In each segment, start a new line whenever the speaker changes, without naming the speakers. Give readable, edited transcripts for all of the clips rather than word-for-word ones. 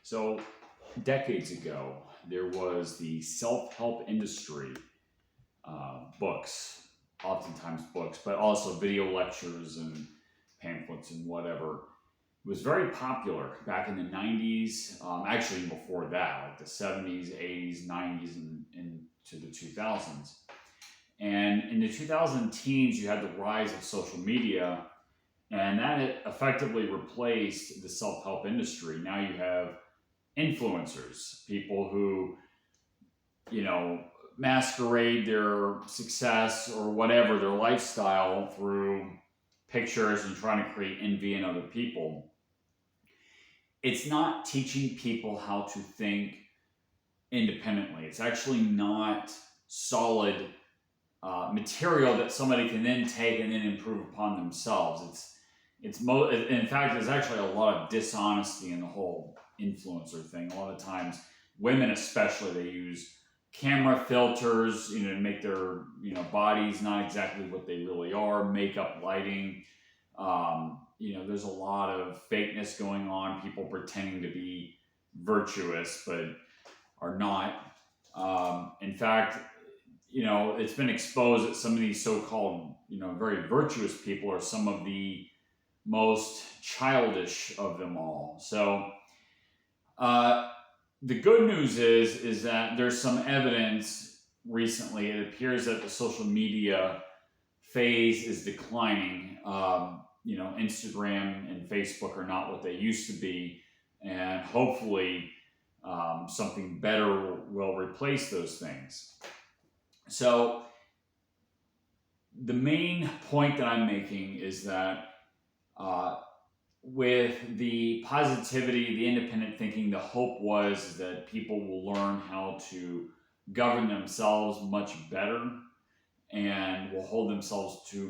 So, decades ago, there was the self-help industry, books, oftentimes books, but also video lectures and pamphlets and whatever. It was very popular back in the 90s, actually before that, like the 70s, 80s, 90s, and into the 2000s. And in the 2000 teens, you had the rise of social media, and that had effectively replaced the self help industry. Now you have influencers, people who, you know, masquerade their success or whatever, their lifestyle through pictures and trying to create envy in other people. It's not teaching people how to think independently. It's actually not solid material that somebody can then take and then improve upon themselves. In fact, there's actually a lot of dishonesty in the whole influencer thing. A lot of times, women especially, they use camera filters, to make their bodies not exactly what they really are. Makeup, lighting. There's a lot of fakeness going on. People pretending to be virtuous but are not. In fact, it's been exposed that some of these so-called, very virtuous people are some of the most childish of them all. So, the good news is that there's some evidence recently. It appears that the social media phase is declining. Instagram and Facebook are not what they used to be, and hopefully something better will replace those things. So the main point that I'm making is that with the positivity, the independent thinking, the hope was that people will learn how to govern themselves much better and will hold themselves to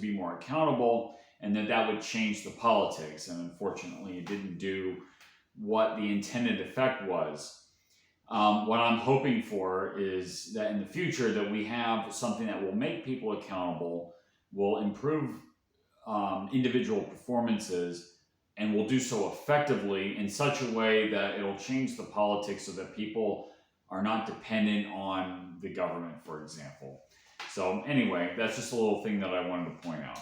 be more accountable, and that would change the politics. And unfortunately, it didn't do what the intended effect was. What I'm hoping for is that in the future that we have something that will make people accountable, will improve individual performances, and will do so effectively in such a way that it'll change the politics so that people are not dependent on the government, for example. So anyway, that's just a little thing that I wanted to point out.